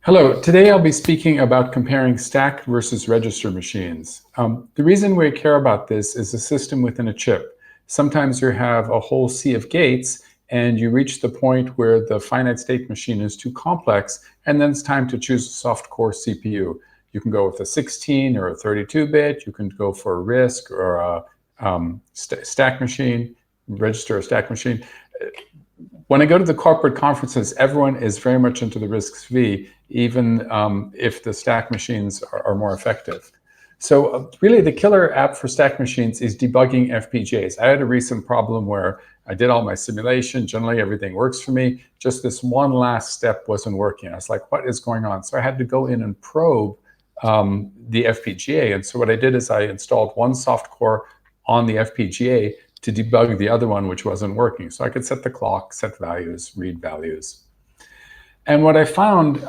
Hello, today I'll be speaking about comparing stack versus register machines. The reason we care about this is a system within a chip. Sometimes you have a whole sea of gates and you reach the point where the finite state machine is too complex, and then it's time to choose a soft core CPU. You can go with a 16 or a 32-bit, you can go for a RISC or a stack machine, register or stack machine. When I go to the corporate conferences, everyone is very much into the RISC-V, even if the stack machines are more effective. So really the killer app for stack machines is debugging FPGAs. I had a recent problem where I did all my simulation, generally everything works for me, just this one last step wasn't working. I was like, what is going on? So I had to go in and probe the FPGA. And so what I did is I installed one soft core on the FPGA to debug the other one, which wasn't working. So I could set the clock, set values, read values. And what I found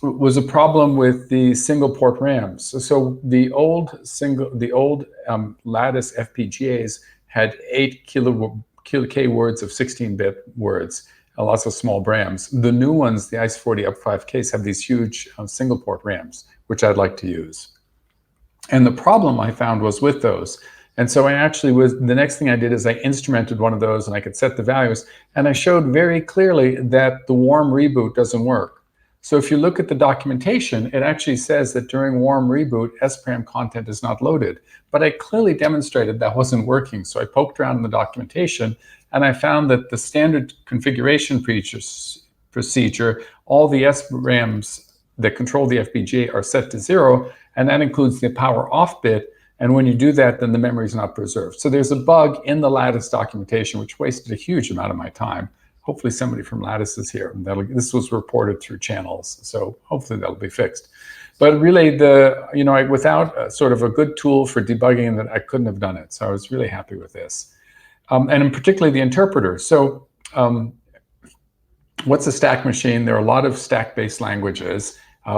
was a problem with the single port RAMs. So the old Lattice FPGAs had 8 K words of 16-bit words, lots of small RAMs. The new ones, the ICE40 UP5Ks, have these huge single port RAMs, which I'd like to use. And the problem I found was with those. And so the next thing I did is I instrumented one of those and I could set the values, and I showed very clearly that the warm reboot doesn't work. So if you look at the documentation, it actually says that during warm reboot, SPRAM content is not loaded. But I clearly demonstrated that wasn't working. So I poked around in the documentation and I found that the standard configuration procedure, all the SRAMs that control the FPGA are set to 0, and that includes the power off bit. And when you do that, then the memory is not preserved. So there's a bug in the Lattice documentation, which wasted a huge amount of my time. Hopefully somebody from Lattice is here. This was reported through channels, so hopefully that'll be fixed. But really, without sort of a good tool for debugging that, I couldn't have done it. So I was really happy with this. And in particularly the interpreter. So what's a stack machine? There are a lot of stack-based languages.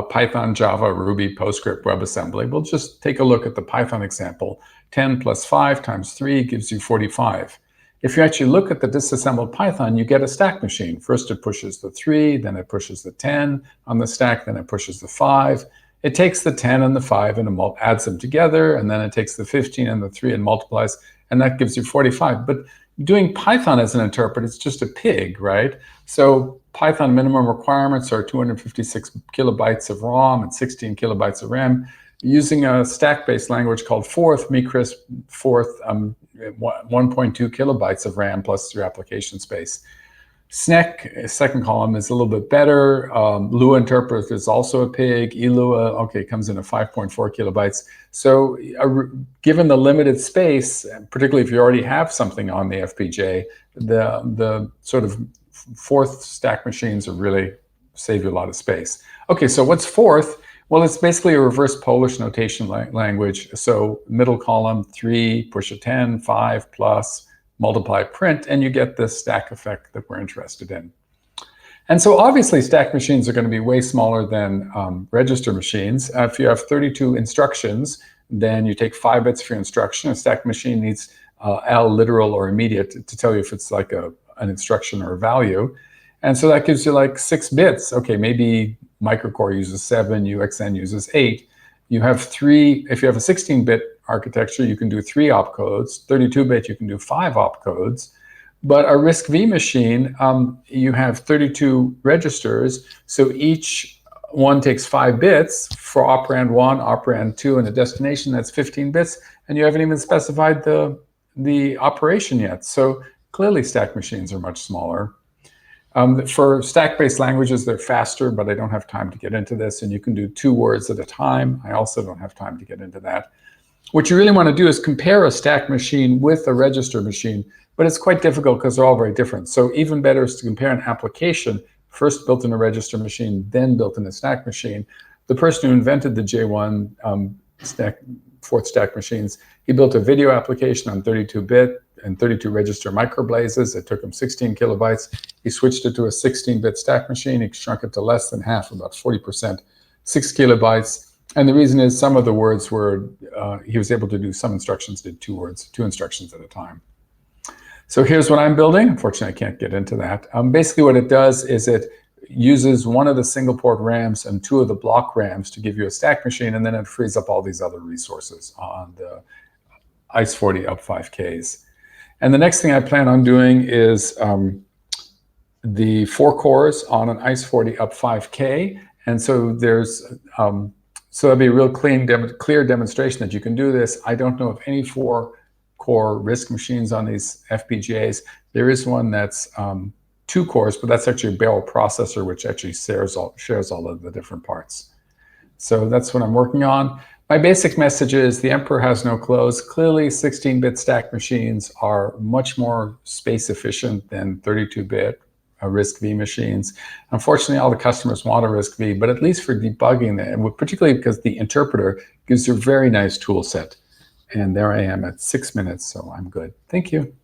Python, Java, Ruby, PostScript, WebAssembly. We'll just take a look at the Python example. 10 plus 5 times 3 gives you 45. If you actually look at the disassembled Python, you get a stack machine. First it pushes the 3, then it pushes the 10 on the stack, then it pushes the 5. It takes the 10 and the 5 and adds them together, and then it takes the 15 and the 3 and multiplies, and that gives you 45. But doing Python as an interpreter, it's just a pig, right? So Python minimum requirements are 256 kilobytes of ROM and 16 kilobytes of RAM. Using a stack-based language called Forth, MeCrisp Forth, 1.2 kilobytes of RAM plus your application space. SNEC, second column, is a little bit better. Lua interpreter is also a pig. eLua, okay, comes in at 5.4 kilobytes. So given the limited space, particularly if you already have something on the FPGA, the sort of Forth stack machines will really save you a lot of space. Okay, so what's Forth? Well, it's basically a reverse Polish notation language. So middle column, 3, push a 10, 5, plus, multiply, print, and you get this stack effect that we're interested in. And so obviously stack machines are going to be way smaller than register machines. If you have 32 instructions, then you take 5 bits for your instruction. A stack machine needs L, literal or immediate, to tell you if it's like an instruction or a value. And so that gives you like 6 bits. Okay, maybe microcore uses 7, UXN uses 8. You have 3, if you have a 16-bit architecture, you can do 3 opcodes. 32-bit, you can do 5 opcodes. But a RISC-V machine, you have 32 registers, so each one takes 5 bits for operand 1, operand 2, and a destination. That's 15 bits, and you haven't even specified the operation yet. So clearly stack machines are much smaller. For stack-based languages, they're faster, but I don't have time to get into this, and you can do 2 words at a time. I also don't have time to get into that. What you really want to do is compare a stack machine with a register machine, but it's quite difficult because they're all very different. So even better is to compare an application first built in a register machine, then built in a stack machine. The person who invented the J1 Forth stack machines, he built a video application on 32-bit and 32 register microblazes. It took him 16 kilobytes. He switched it to a 16-bit stack machine. He shrunk it to less than half, about 40%, 6 kilobytes. And the reason is some of the words were, he was able to do, some instructions did 2 words, 2 instructions at a time. So here's what I'm building. Unfortunately, I can't get into that. Basically what it does is it uses one of the single port RAMs and two of the block RAMs to give you a stack machine, and then it frees up all these other resources on the ICE40 up 5Ks. And the next thing I plan on doing is the 4 cores on an ICE40 up 5K. And so there's so that'll be a real clear demonstration that you can do this. I don't know of any 4-core RISC machines on these FPGAs. There is one that's 2 cores, but that's actually a barrel processor, which actually shares all of the different parts. So that's what I'm working on. My basic message is the emperor has no clothes. Clearly, 16-bit stack machines are much more space efficient than 32-bit RISC-V machines. Unfortunately, all the customers want a RISC-V, but at least for debugging them, particularly because the interpreter gives you a very nice tool set. And there I am at 6 minutes, so I'm good. Thank you.